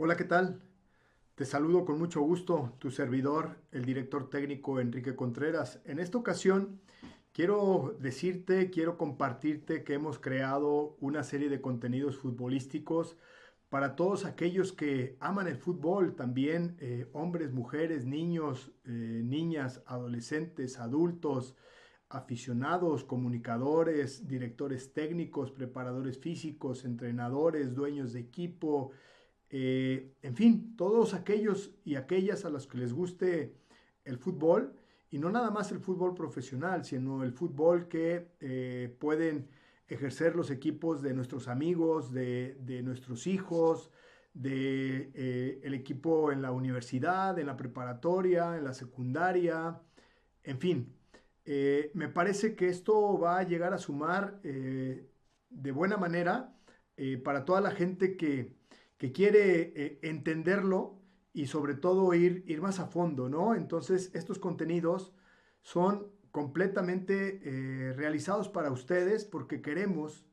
Hola, ¿qué tal? Te saludo con mucho gusto, tu servidor, el director técnico Enrique Contreras. En esta ocasión quiero compartirte que hemos creado una serie de contenidos futbolísticos para todos aquellos que aman el fútbol, también hombres, mujeres, niños, niñas, adolescentes, adultos, aficionados, comunicadores, directores técnicos, preparadores físicos, entrenadores, dueños de equipo, en fin, todos aquellos y aquellas a los que les guste el fútbol, y no nada más el fútbol profesional, sino el fútbol que pueden ejercer los equipos de nuestros amigos, de nuestros hijos, de el equipo en la universidad, en la preparatoria, en la secundaria, en fin. Me parece que esto va a llegar a sumar de buena manera para toda la gente que quiere entenderlo y sobre todo ir más a fondo, ¿no? Entonces, estos contenidos son completamente realizados para ustedes porque queremos,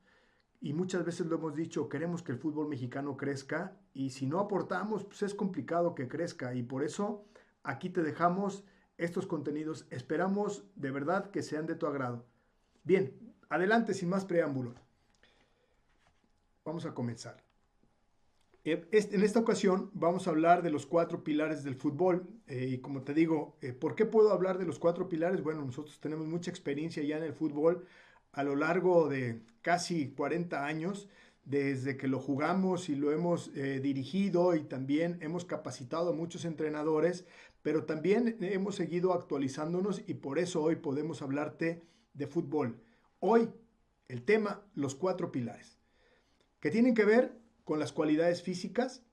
y muchas veces lo hemos dicho, queremos que el fútbol mexicano crezca y si no aportamos, pues es complicado que crezca y por eso aquí te dejamos estos contenidos. Esperamos de verdad que sean de tu agrado. Bien, adelante sin más preámbulo. Vamos a comenzar. En esta ocasión vamos a hablar de los cuatro pilares del fútbol y como te digo, ¿por qué puedo hablar de los cuatro pilares? Bueno, nosotros tenemos mucha experiencia ya en el fútbol a lo largo de casi 40 años, desde que lo jugamos y lo hemos dirigido y también hemos capacitado a muchos entrenadores, pero también hemos seguido actualizándonos y por eso hoy podemos hablarte de fútbol. Hoy el tema, los cuatro pilares, que tienen que ver con las cualidades físicas,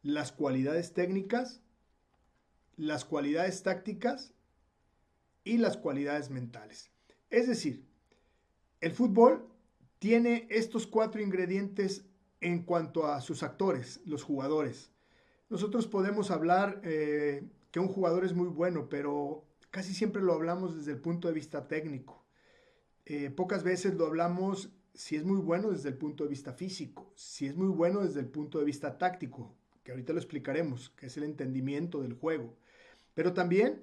las cualidades técnicas, las cualidades tácticas y las cualidades mentales. Es decir, el fútbol tiene estos cuatro ingredientes en cuanto a sus actores, los jugadores. Nosotros podemos hablar que un jugador es muy bueno, pero casi siempre lo hablamos desde el punto de vista técnico. Pocas veces lo hablamos si es muy bueno desde el punto de vista físico, si es muy bueno desde el punto de vista táctico, que ahorita lo explicaremos, que es el entendimiento del juego. Pero también,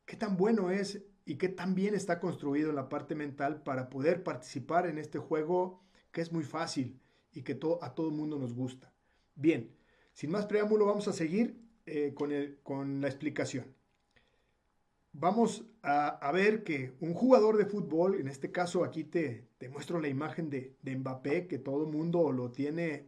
qué tan bueno es y qué tan bien está construido en la parte mental para poder participar en este juego que es muy fácil y que a todo el mundo nos gusta. Bien, sin más preámbulo, vamos a seguir con la explicación. Vamos a ver que un jugador de fútbol, en este caso aquí te muestro la imagen de Mbappé, que todo el mundo lo tiene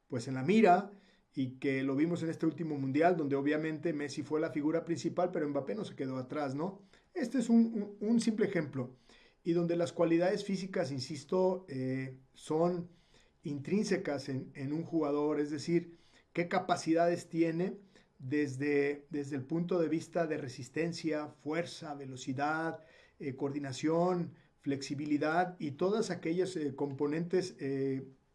pues en la mira y que lo vimos en este último mundial, donde obviamente Messi fue la figura principal, pero Mbappé no se quedó atrás, ¿no? Este es un simple ejemplo y donde las cualidades físicas, insisto, son intrínsecas en un jugador, es decir, qué capacidades tiene desde el punto de vista de resistencia, fuerza, velocidad, coordinación, flexibilidad y todas aquellas componentes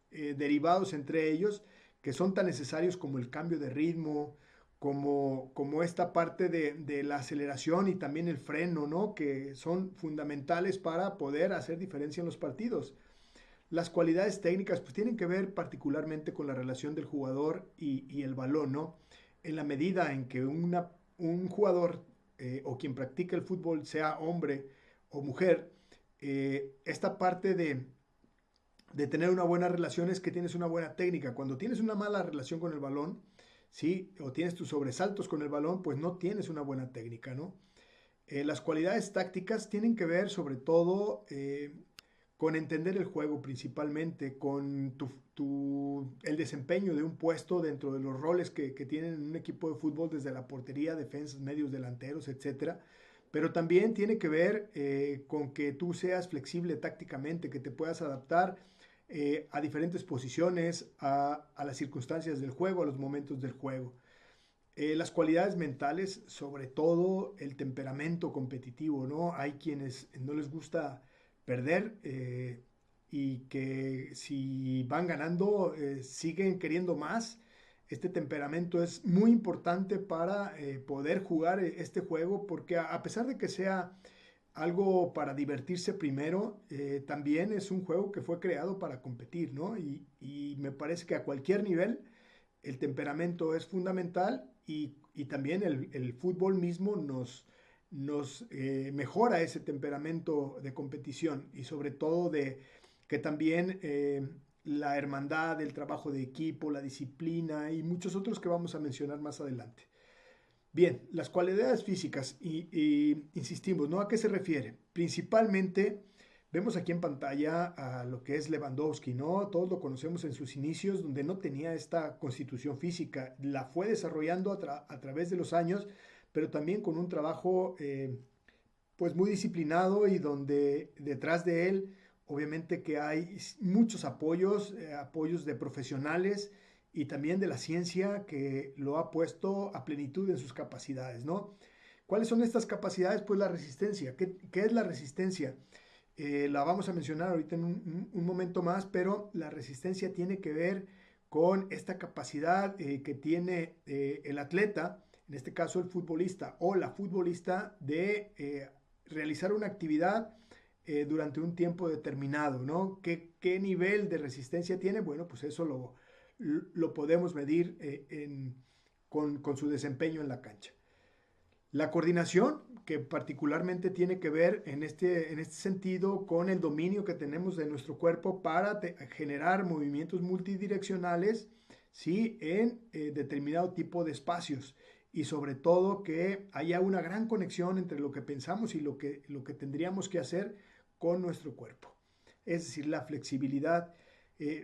derivados entre ellos que son tan necesarios como el cambio de ritmo, como esta parte de la aceleración y también el freno, ¿no? Que son fundamentales para poder hacer diferencia en los partidos. Las cualidades técnicas pues tienen que ver particularmente con la relación del jugador y el balón, ¿no? En la medida en que un jugador o quien practica el fútbol, sea hombre o mujer, esta parte de tener una buena relación es que tienes una buena técnica. Cuando tienes una mala relación con el balón, ¿sí? O tienes tus sobresaltos con el balón, pues no tienes una buena técnica, ¿no? Las cualidades tácticas tienen que ver sobre todo con entender el juego principalmente, con el desempeño de un puesto dentro de los roles que tienen en un equipo de fútbol, desde la portería, defensas, medios, delanteros, etcétera. Pero también tiene que ver con que tú seas flexible tácticamente, que te puedas adaptar a diferentes posiciones, a las circunstancias del juego, a los momentos del juego. Las cualidades mentales, sobre todo el temperamento competitivo, ¿no? Hay quienes no les gusta perder y que si van ganando siguen queriendo más. Este temperamento es muy importante para poder jugar este juego porque a pesar de que sea algo para divertirse primero, también es un juego que fue creado para competir, ¿no? Y me parece que a cualquier nivel el temperamento es fundamental y también el fútbol mismo nos mejora ese temperamento de competición y sobre todo de que también la hermandad, el trabajo de equipo, la disciplina y muchos otros que vamos a mencionar más adelante. Bien, las cualidades físicas y insistimos, ¿no? ¿A qué se refiere? Principalmente vemos aquí en pantalla a lo que es Lewandowski, ¿no? Todos lo conocemos en sus inicios, donde no tenía esta constitución física. La fue desarrollando a través de los años, pero también con un trabajo pues muy disciplinado y donde detrás de él obviamente que hay muchos apoyos, apoyos de profesionales y también de la ciencia que lo ha puesto a plenitud en sus capacidades, ¿no? ¿Cuáles son estas capacidades? Pues la resistencia. ¿Qué es la resistencia? La vamos a mencionar ahorita en un momento más, pero la resistencia tiene que ver con esta capacidad que tiene el atleta, en este caso el futbolista o la futbolista, de realizar una actividad durante un tiempo determinado, ¿no? ¿Qué nivel de resistencia tiene? Bueno, pues eso lo podemos medir con su desempeño en la cancha. La coordinación, que particularmente tiene que ver en este sentido con el dominio que tenemos de nuestro cuerpo para generar movimientos multidireccionales, ¿sí? En determinado tipo de espacios y sobre todo que haya una gran conexión entre lo que pensamos y lo que tendríamos que hacer con nuestro cuerpo. Es decir, la flexibilidad,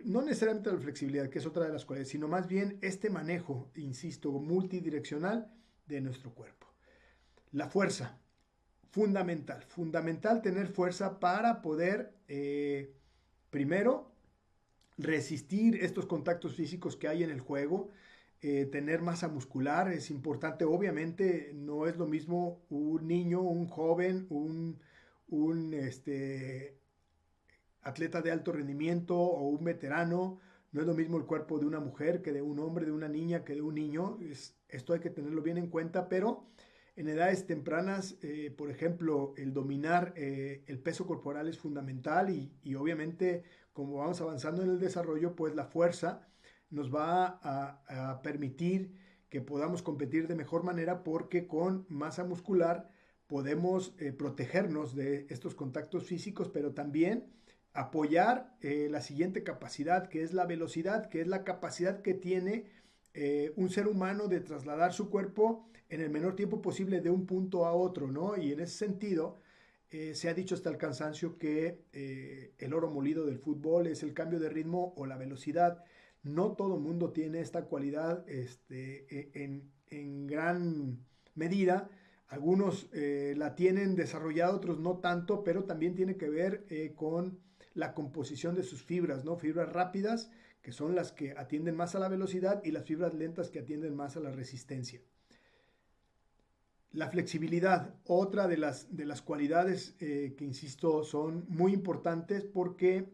no necesariamente la flexibilidad, que es otra de las cualidades, sino más bien este manejo, insisto, multidireccional de nuestro cuerpo. La fuerza, fundamental tener fuerza para poder, primero, resistir estos contactos físicos que hay en el juego, tener masa muscular es importante, obviamente no es lo mismo un niño, un joven, un atleta de alto rendimiento o un veterano, no es lo mismo el cuerpo de una mujer que de un hombre, de una niña que de un niño, esto hay que tenerlo bien en cuenta, pero en edades tempranas, por ejemplo, el dominar el peso corporal es fundamental y obviamente como vamos avanzando en el desarrollo, pues la fuerza nos va a permitir que podamos competir de mejor manera porque con masa muscular podemos protegernos de estos contactos físicos, pero también apoyar la siguiente capacidad, que es la velocidad, que es la capacidad que tiene un ser humano de trasladar su cuerpo en el menor tiempo posible de un punto a otro, ¿no? Y en ese sentido, se ha dicho hasta el cansancio que el oro molido del fútbol es el cambio de ritmo o la velocidad. No todo mundo tiene esta cualidad en gran medida. Algunos la tienen desarrollada, otros no tanto, pero también tiene que ver con la composición de sus fibras, ¿no? Fibras rápidas, que son las que atienden más a la velocidad, y las fibras lentas que atienden más a la resistencia. La flexibilidad, otra de las cualidades que, insisto, son muy importantes porque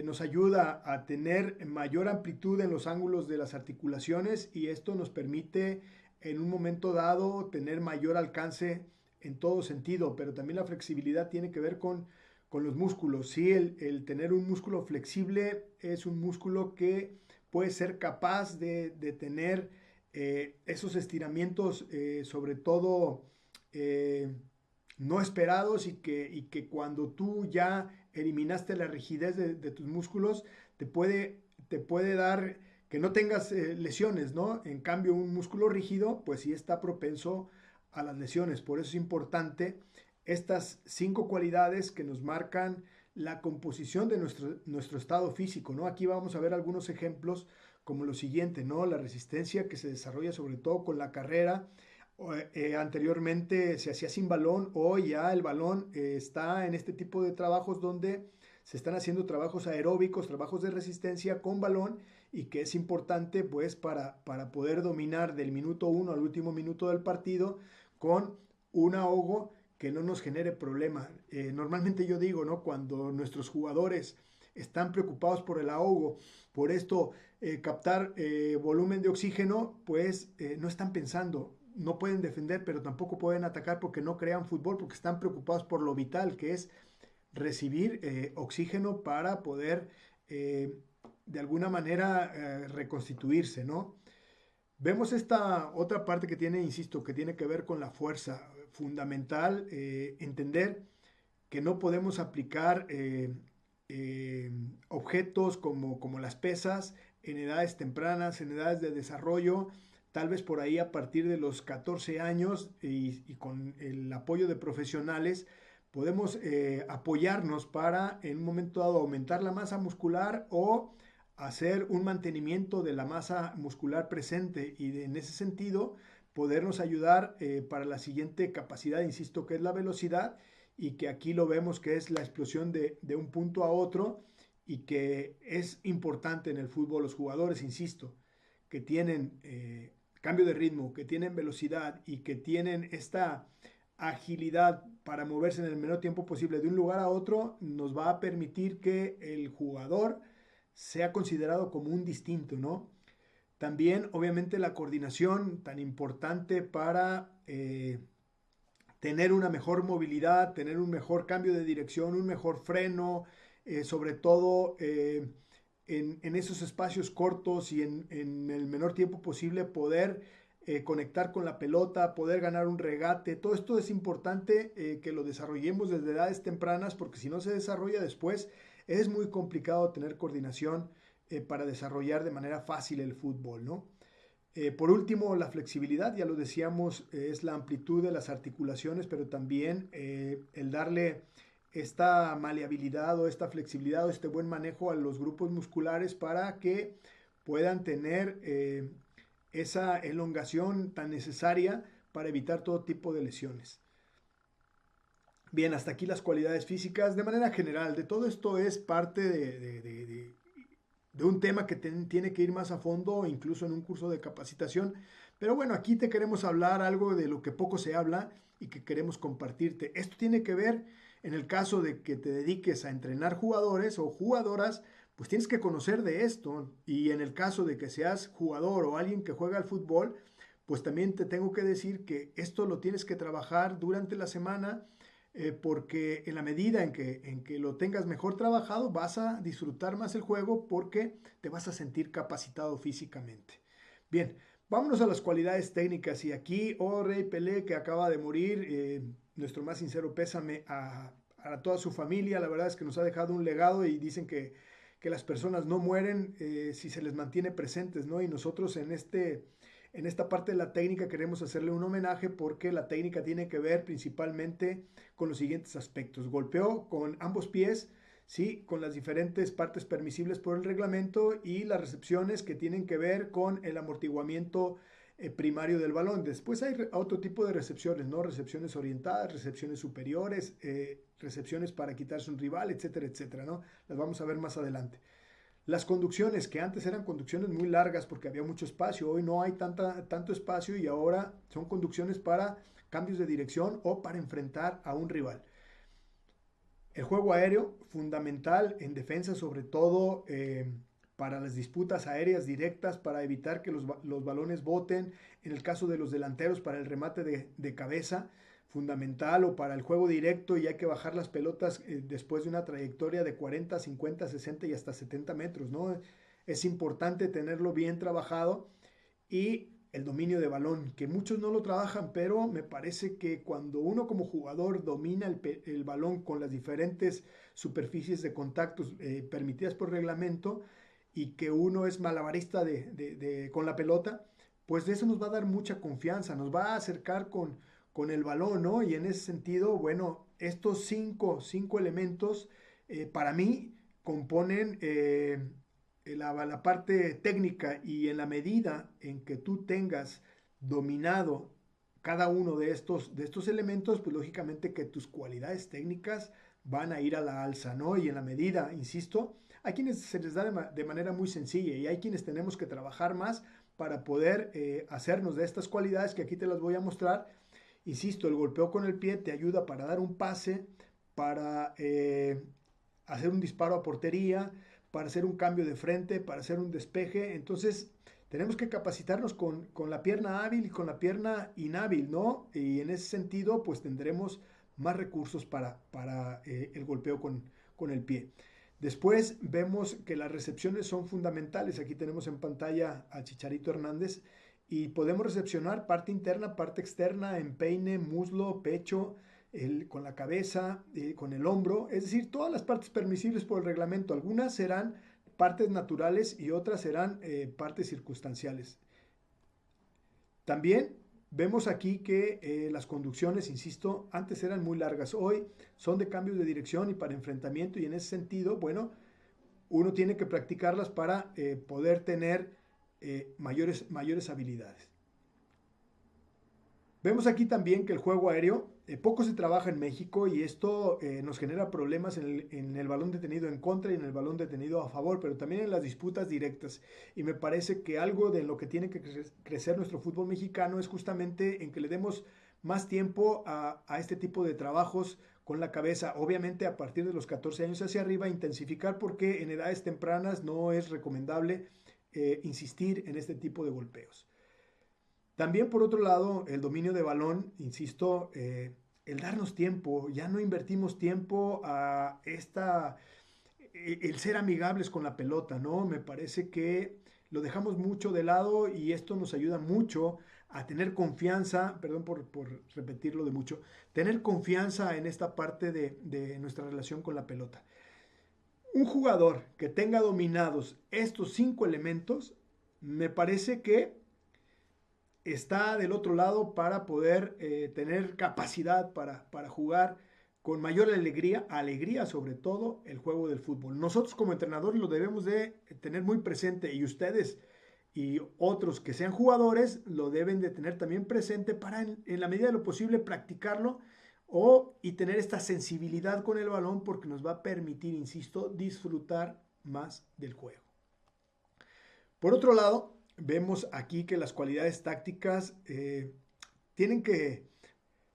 nos ayuda a tener mayor amplitud en los ángulos de las articulaciones y esto nos permite en un momento dado tener mayor alcance en todo sentido, pero también la flexibilidad tiene que ver con los músculos. Sí, el tener un músculo flexible es un músculo que puede ser capaz de tener esos estiramientos, sobre todo no esperados y que cuando tú ya eliminaste la rigidez de tus músculos, te puede dar que no tengas lesiones, ¿no? En cambio, un músculo rígido, pues sí está propenso a las lesiones. Por eso es importante estas 5 cualidades que nos marcan la composición de nuestro estado físico, ¿no? Aquí vamos a ver algunos ejemplos como lo siguiente, ¿no? La resistencia que se desarrolla sobre todo con la carrera. Anteriormente se hacía sin balón, hoy ya el balón está en este tipo de trabajos donde se están haciendo trabajos aeróbicos, trabajos de resistencia con balón y que es importante pues para poder dominar del minuto 1 al último minuto del partido con un ahogo que no nos genere problema. Normalmente yo digo, ¿no? Cuando nuestros jugadores están preocupados por el ahogo, por esto, captar volumen de oxígeno, pues no están pensando, no pueden defender, pero tampoco pueden atacar porque no crean fútbol, porque están preocupados por lo vital que es recibir oxígeno para poder de alguna manera reconstituirse, ¿no? Vemos esta otra parte que tiene, insisto, que tiene que ver con la fuerza. Fundamental entender que no podemos aplicar objetos como las pesas en edades tempranas, en edades de desarrollo, tal vez por ahí a partir de los 14 años y con el apoyo de profesionales podemos apoyarnos para en un momento dado aumentar la masa muscular o hacer un mantenimiento de la masa muscular presente y en ese sentido podernos ayudar para la siguiente capacidad, insisto, que es la velocidad y que aquí lo vemos que es la explosión de un punto a otro y que es importante en el fútbol los jugadores, insisto, que tienen cambio de ritmo, que tienen velocidad y que tienen esta agilidad para moverse en el menor tiempo posible de un lugar a otro, nos va a permitir que el jugador sea considerado como un distinto, ¿no? También, obviamente, la coordinación tan importante para tener una mejor movilidad, tener un mejor cambio de dirección, un mejor freno, sobre todo en esos espacios cortos y en el menor tiempo posible poder conectar con la pelota, poder ganar un regate. Todo esto es importante que lo desarrollemos desde edades tempranas porque si no se desarrolla después es muy complicado tener coordinación para desarrollar de manera fácil el fútbol, ¿no? Por último, la flexibilidad, ya lo decíamos, es la amplitud de las articulaciones, pero también el darle esta maleabilidad o esta flexibilidad o este buen manejo a los grupos musculares para que puedan tener esa elongación tan necesaria para evitar todo tipo de lesiones. Bien, hasta aquí las cualidades físicas. De manera general, de todo esto es parte de un tema que tiene que ir más a fondo, incluso en un curso de capacitación. Pero bueno, aquí te queremos hablar algo de lo que poco se habla y que queremos compartirte. Esto tiene que ver en el caso de que te dediques a entrenar jugadores o jugadoras, pues tienes que conocer de esto. Y en el caso de que seas jugador o alguien que juega al fútbol, pues también te tengo que decir que esto lo tienes que trabajar durante la semana porque en la medida en que lo tengas mejor trabajado vas a disfrutar más el juego porque te vas a sentir capacitado físicamente. Bien, vámonos a las cualidades técnicas y aquí, Rey Pelé que acaba de morir, nuestro más sincero pésame a toda su familia, la verdad es que nos ha dejado un legado y dicen que las personas no mueren si se les mantiene presentes, ¿no? Y nosotros en esta parte de la técnica queremos hacerle un homenaje porque la técnica tiene que ver principalmente con los siguientes aspectos. Golpeo con ambos pies, ¿sí? Con las diferentes partes permisibles por el reglamento y las recepciones que tienen que ver con el amortiguamiento primario del balón. Después hay otro tipo de recepciones, ¿no? Recepciones orientadas, recepciones superiores, recepciones para quitarse un rival, etcétera, etcétera, ¿no? Las vamos a ver más adelante. Las conducciones, que antes eran conducciones muy largas porque había mucho espacio, hoy no hay tanto espacio y ahora son conducciones para cambios de dirección o para enfrentar a un rival. El juego aéreo, fundamental en defensa, sobre todo para las disputas aéreas directas, para evitar que los balones boten, en el caso de los delanteros para el remate de cabeza, fundamental, o para el juego directo y hay que bajar las pelotas después de una trayectoria de 40, 50, 60 y hasta 70 metros, ¿no? Es importante tenerlo bien trabajado y el dominio de balón, que muchos no lo trabajan, pero me parece que cuando uno como jugador domina el balón con las diferentes superficies de contactos permitidas por reglamento y que uno es malabarista con la pelota, pues de eso nos va a dar mucha confianza, nos va a acercar con el balón, ¿no? Y en ese sentido, bueno, estos cinco elementos para mí componen la parte técnica y en la medida en que tú tengas dominado cada uno de estos elementos, pues lógicamente que tus cualidades técnicas van a ir a la alza, ¿no? Y en la medida, insisto, hay quienes se les da de manera muy sencilla y hay quienes tenemos que trabajar más para poder hacernos de estas cualidades que aquí te las voy a mostrar. Insisto, el golpeo con el pie te ayuda para dar un pase, para hacer un disparo a portería, para hacer un cambio de frente, para hacer un despeje. Entonces, tenemos que capacitarnos con la pierna hábil y con la pierna inhábil, ¿no? Y en ese sentido, pues tendremos más recursos para el golpeo con el pie. Después vemos que las recepciones son fundamentales. Aquí tenemos en pantalla a Chicharito Hernández y podemos recepcionar parte interna, parte externa, empeine, muslo, pecho, con la cabeza, con el hombro, es decir, todas las partes permisibles por el reglamento. Algunas serán partes naturales y otras serán partes circunstanciales. También vemos aquí que las conducciones, insisto, antes eran muy largas, hoy son de cambio de dirección y para enfrentamiento, y en ese sentido, bueno, uno tiene que practicarlas para poder tener mayores habilidades. Vemos aquí también que el juego aéreo poco se trabaja en México y esto nos genera problemas en el balón detenido en contra y en el balón detenido a favor, pero también en las disputas directas. Y me parece que algo de lo que tiene que crecer nuestro fútbol mexicano es justamente en que le demos más tiempo a este tipo de trabajos con la cabeza. Obviamente a partir de los 14 años hacia arriba, intensificar porque en edades tempranas no es recomendable insistir en este tipo de golpeos. También por otro lado, el dominio de balón, insisto, el darnos tiempo, ya no invertimos tiempo a el ser amigables con la pelota, ¿no? Me parece que lo dejamos mucho de lado y esto nos ayuda mucho a tener confianza, perdón por repetirlo de mucho, tener confianza en esta parte de nuestra relación con la pelota. Un jugador que tenga dominados estos 5 elementos, me parece que está del otro lado para poder tener capacidad para jugar con mayor alegría sobre todo el juego del fútbol. Nosotros como entrenadores lo debemos de tener muy presente y ustedes y otros que sean jugadores lo deben de tener también presente para en la medida de lo posible practicarlo y tener esta sensibilidad con el balón porque nos va a permitir, insisto, disfrutar más del juego. Por otro lado, vemos aquí que las cualidades tácticas tienen que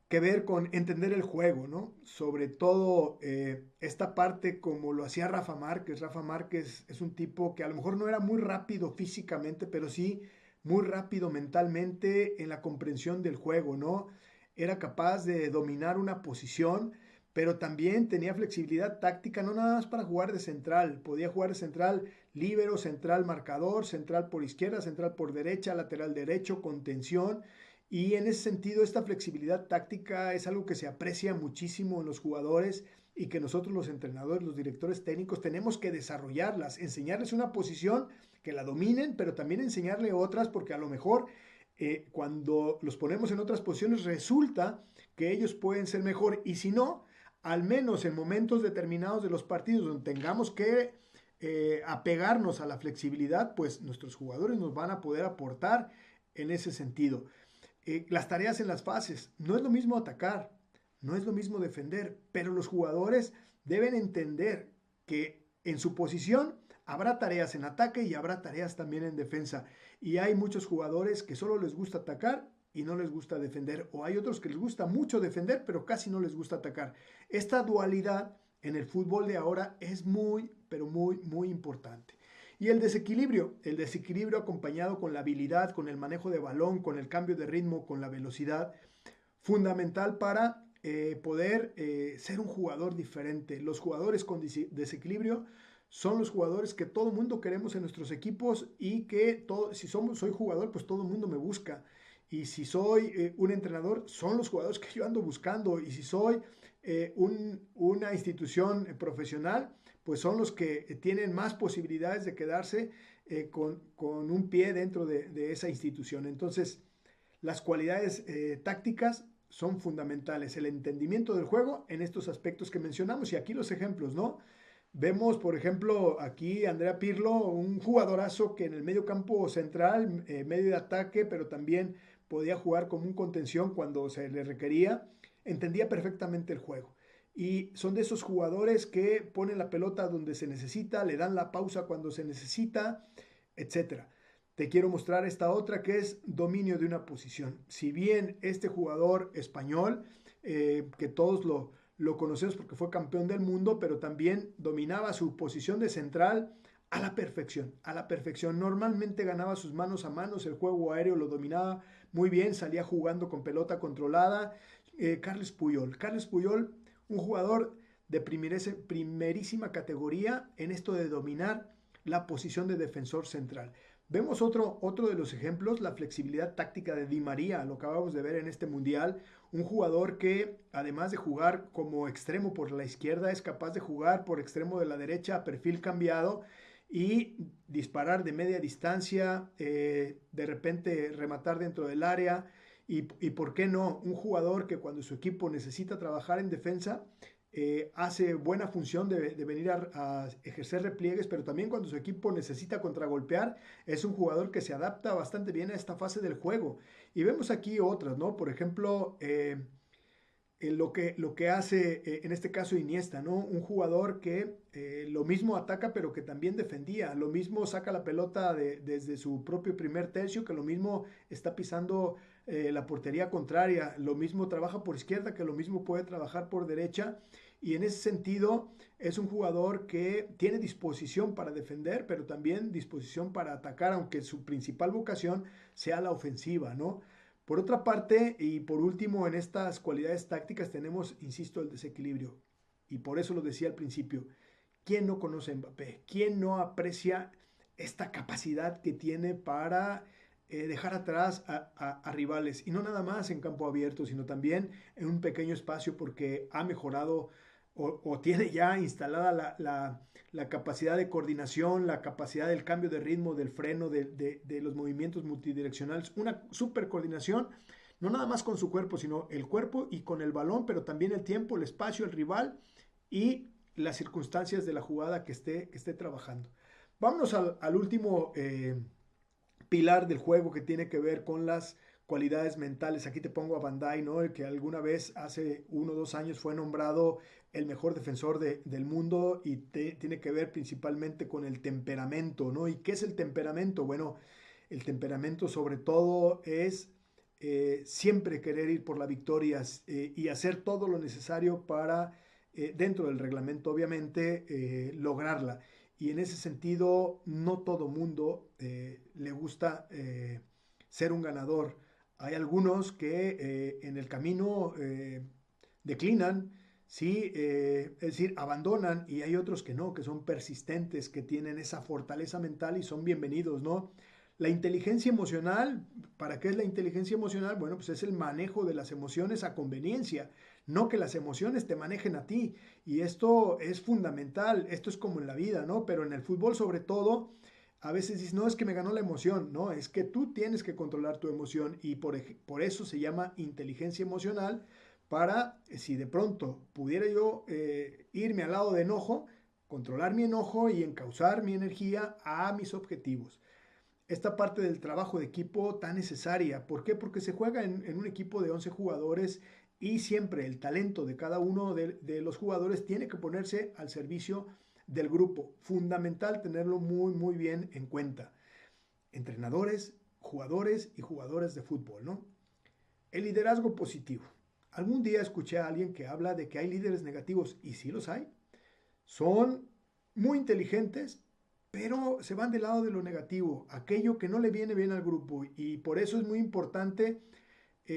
ver con entender el juego, ¿no? Sobre todo esta parte como lo hacía Rafa Márquez. Rafa Márquez es un tipo que a lo mejor no era muy rápido físicamente, pero sí muy rápido mentalmente en la comprensión del juego, ¿no? Era capaz de dominar una posición, pero también tenía flexibilidad táctica, no nada más para jugar de central, podía jugar de central líbero, central marcador, central por izquierda, central por derecha, lateral derecho, contención. Y en ese sentido, esta flexibilidad táctica es algo que se aprecia muchísimo en los jugadores y que nosotros los entrenadores, los directores técnicos, tenemos que desarrollarlas, enseñarles una posición que la dominen, pero también enseñarle otras, porque a lo mejor cuando los ponemos en otras posiciones resulta que ellos pueden ser mejor. Y si no, al menos en momentos determinados de los partidos donde tengamos que apegarnos a la flexibilidad, pues nuestros jugadores nos van a poder aportar en ese sentido. Las tareas en las fases, no es lo mismo atacar, no es lo mismo defender, pero los jugadores deben entender que en su posición habrá tareas en ataque y habrá tareas también en defensa. Y hay muchos jugadores que solo les gusta atacar y no les gusta defender, o hay otros que les gusta mucho defender, pero casi no les gusta atacar. Esta dualidad en el fútbol de ahora es muy, pero muy importante. Y el desequilibrio acompañado con la habilidad, con el manejo de balón, con el cambio de ritmo, con la velocidad, fundamental para poder ser un jugador diferente. Los jugadores con desequilibrio son los jugadores que todo mundo queremos en nuestros equipos y que si soy jugador, pues todo el mundo me busca. Y si soy un entrenador, son los jugadores que yo ando buscando. Y si soy una institución profesional, pues son los que tienen más posibilidades de quedarse con un pie dentro de esa institución. Entonces, las cualidades tácticas son fundamentales. El entendimiento del juego en estos aspectos que mencionamos. Y aquí los ejemplos, ¿no? Vemos, por ejemplo, aquí Andrea Pirlo, un jugadorazo que en el medio campo central, medio de ataque, pero también podía jugar como un contención cuando se le requería, entendía perfectamente el juego. Y son de esos jugadores que ponen la pelota donde se necesita, le dan la pausa cuando se necesita, etcétera. Te quiero mostrar esta otra que es dominio de una posición. Si bien este jugador español, que todos lo conocemos porque fue campeón del mundo, pero también dominaba su posición de central a la perfección, a la perfección. Normalmente ganaba sus manos a manos, el juego aéreo lo dominaba muy bien, salía jugando con pelota controlada. Carles Puyol, un jugador de primerísima categoría en esto de dominar la posición de defensor central. Vemos otro de los ejemplos, la flexibilidad táctica de Di María, lo acabamos de ver en este mundial, un jugador que además de jugar como extremo por la izquierda, es capaz de jugar por extremo de la derecha a perfil cambiado y disparar de media distancia, de repente rematar dentro del área y por qué no, un jugador que cuando su equipo necesita trabajar en defensa, hace buena función de venir a ejercer repliegues, pero también cuando su equipo necesita contragolpear, es un jugador que se adapta bastante bien a esta fase del juego. Y vemos aquí otras, ¿no? Por ejemplo, lo que hace en este caso Iniesta, ¿no? Un jugador que lo mismo ataca, pero que también defendía, lo mismo saca la pelota desde su propio primer tercio, que lo mismo está pisando la portería contraria, lo mismo trabaja por izquierda, que lo mismo puede trabajar por derecha, y en ese sentido es un jugador que tiene disposición para defender, pero también disposición para atacar, aunque su principal vocación sea la ofensiva, ¿no? Por otra parte, y por último, en estas cualidades tácticas tenemos, insisto, el desequilibrio. Y por eso lo decía al principio, ¿quién no conoce a Mbappé? ¿Quién no aprecia esta capacidad que tiene para dejar atrás a rivales? Y no nada más en campo abierto, sino también en un pequeño espacio porque ha mejorado o tiene ya instalada la capacidad de coordinación, la capacidad del cambio de ritmo, del freno, de los movimientos multidireccionales, una super coordinación, no nada más con su cuerpo, sino el cuerpo y con el balón, pero también el tiempo, el espacio, el rival y las circunstancias de la jugada que esté trabajando. Vámonos al último pilar del juego que tiene que ver con las cualidades mentales. Aquí te pongo a Bandai, ¿no? El que alguna vez hace 1 o 2 años fue nombrado el mejor defensor del mundo y tiene que ver principalmente con el temperamento, ¿no? ¿Y qué es el temperamento? Bueno, el temperamento sobre todo es siempre querer ir por la victoria y hacer todo lo necesario para, dentro del reglamento obviamente, lograrla. Y en ese sentido, no todo mundo le gusta ser un ganador. Hay algunos que en el camino declinan, sí, es decir, abandonan, y hay otros que no, que son persistentes, que tienen esa fortaleza mental y son bienvenidos, ¿no? La inteligencia emocional, ¿para qué es la inteligencia emocional? Bueno, pues es el manejo de las emociones a conveniencia, no que las emociones te manejen a ti. Y esto es fundamental, esto es como en la vida, ¿no? Pero en el fútbol sobre todo, a veces dices, no, es que me ganó la emoción, no, es que tú tienes que controlar tu emoción y por eso se llama inteligencia emocional, para, si de pronto pudiera yo irme al lado de enojo, controlar mi enojo y encauzar mi energía a mis objetivos. Esta parte del trabajo de equipo tan necesaria. ¿Por qué? Porque se juega en un equipo de 11 jugadores y siempre el talento de cada uno de los jugadores tiene que ponerse al servicio del grupo. Fundamental tenerlo muy, muy bien en cuenta. Entrenadores, jugadores y jugadoras de fútbol, ¿no? El liderazgo positivo. Algún día escuché a alguien que habla de que hay líderes negativos y sí los hay. Son muy inteligentes, pero se van del lado de lo negativo, aquello que no le viene bien al grupo. Y por eso es muy importante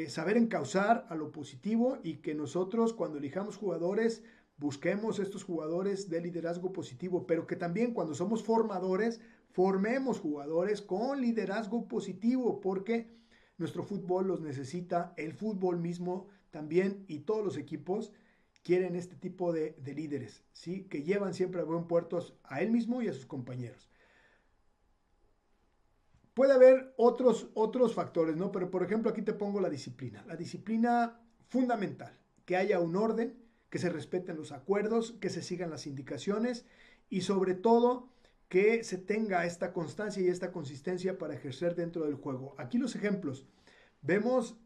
saber encauzar a lo positivo y que nosotros cuando elijamos jugadores busquemos estos jugadores de liderazgo positivo, pero que también cuando somos formadores formemos jugadores con liderazgo positivo, porque nuestro fútbol los necesita, el fútbol mismo también y todos los equipos quieren este tipo de líderes, ¿sí? Que llevan siempre a buen puerto a él mismo y a sus compañeros. Puede haber otros factores, ¿no? Pero por ejemplo aquí te pongo la disciplina. La disciplina fundamental, que haya un orden, que se respeten los acuerdos, que se sigan las indicaciones y sobre todo que se tenga esta constancia y esta consistencia para ejercer dentro del juego. Aquí los ejemplos. Vemos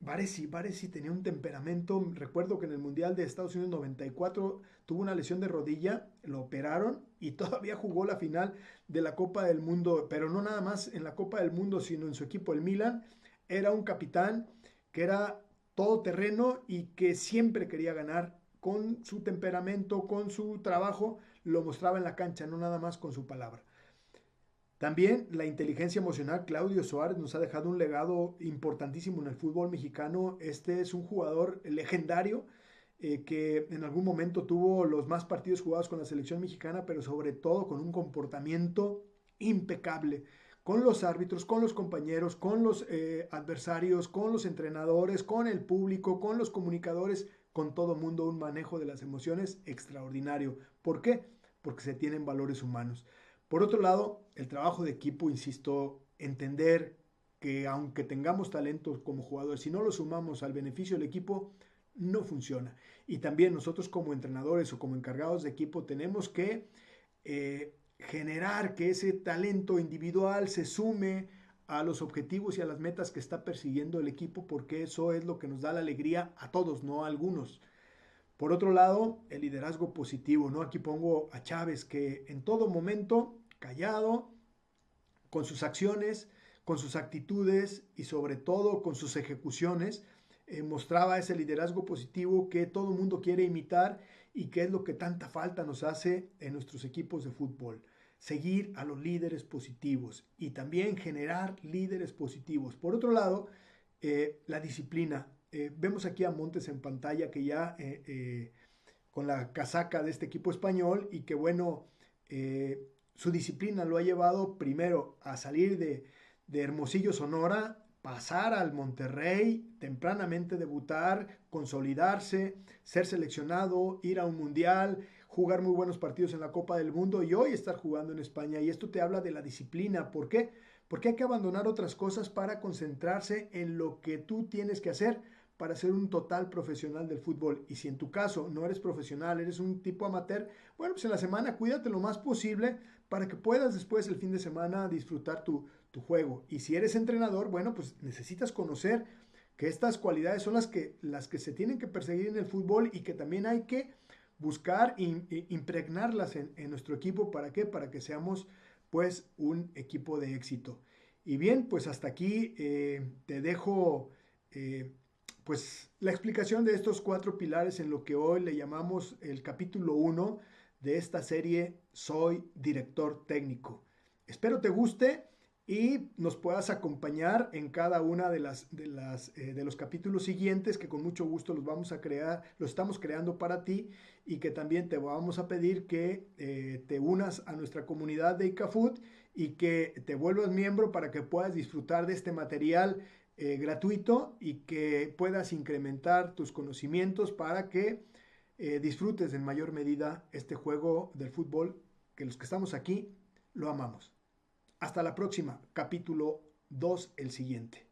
Baresi tenía un temperamento. Recuerdo que en el Mundial de Estados Unidos 94 tuvo una lesión de rodilla, lo operaron y todavía jugó la final de la Copa del Mundo, pero no nada más en la Copa del Mundo, sino en su equipo, el Milan. Era un capitán que era todoterreno y que siempre quería ganar con su temperamento, con su trabajo, lo mostraba en la cancha, no nada más con su palabra. También la inteligencia emocional. Claudio Suárez nos ha dejado un legado importantísimo en el fútbol mexicano. Este es un jugador legendario que en algún momento tuvo los más partidos jugados con la selección mexicana, pero sobre todo con un comportamiento impecable, con los árbitros, con los compañeros, con los adversarios, con los entrenadores, con el público, con los comunicadores, con todo mundo, un manejo de las emociones extraordinario. ¿Por qué? Porque se tienen valores humanos. Por otro lado, el trabajo de equipo, insisto, entender que aunque tengamos talentos como jugadores, si no lo sumamos al beneficio del equipo, no funciona. Y también nosotros como entrenadores o como encargados de equipo tenemos que generar que ese talento individual se sume a los objetivos y a las metas que está persiguiendo el equipo, porque eso es lo que nos da la alegría a todos, no a algunos. Por otro lado, el liderazgo positivo, ¿no? Aquí pongo a Chávez, que en todo momento, callado, con sus acciones, con sus actitudes y sobre todo con sus ejecuciones, mostraba ese liderazgo positivo que todo el mundo quiere imitar y que es lo que tanta falta nos hace en nuestros equipos de fútbol. Seguir a los líderes positivos y también generar líderes positivos. Por otro lado, la disciplina. Vemos aquí a Montes en pantalla que ya con la casaca de este equipo español y que bueno, su disciplina lo ha llevado primero a salir de Hermosillo, Sonora, pasar al Monterrey, tempranamente debutar, consolidarse, ser seleccionado, ir a un mundial, jugar muy buenos partidos en la Copa del Mundo y hoy estar jugando en España. Y esto te habla de la disciplina. ¿Por qué? Porque hay que abandonar otras cosas para concentrarse en lo que tú tienes que hacer para ser un total profesional del fútbol. Y si en tu caso no eres profesional, eres un tipo amateur, bueno, pues en la semana cuídate lo más posible para que puedas después el fin de semana disfrutar tu juego. Y si eres entrenador, bueno, pues necesitas conocer que estas cualidades son las que se tienen que perseguir en el fútbol y que también hay que buscar impregnarlas en nuestro equipo. ¿Para qué? Para que seamos pues un equipo de éxito. Y bien, pues hasta aquí te dejo pues la explicación de estos 4 pilares en lo que hoy le llamamos el capítulo 1 de esta serie Soy Director Técnico. Espero te guste y nos puedas acompañar en cada una de los capítulos siguientes que con mucho gusto los vamos a crear, los estamos creando para ti y que también te vamos a pedir que te unas a nuestra comunidad de ICAFood y que te vuelvas miembro para que puedas disfrutar de este material gratuito y que puedas incrementar tus conocimientos para que disfrutes en mayor medida este juego del fútbol que los que estamos aquí lo amamos. Hasta la próxima, capítulo 2, el siguiente.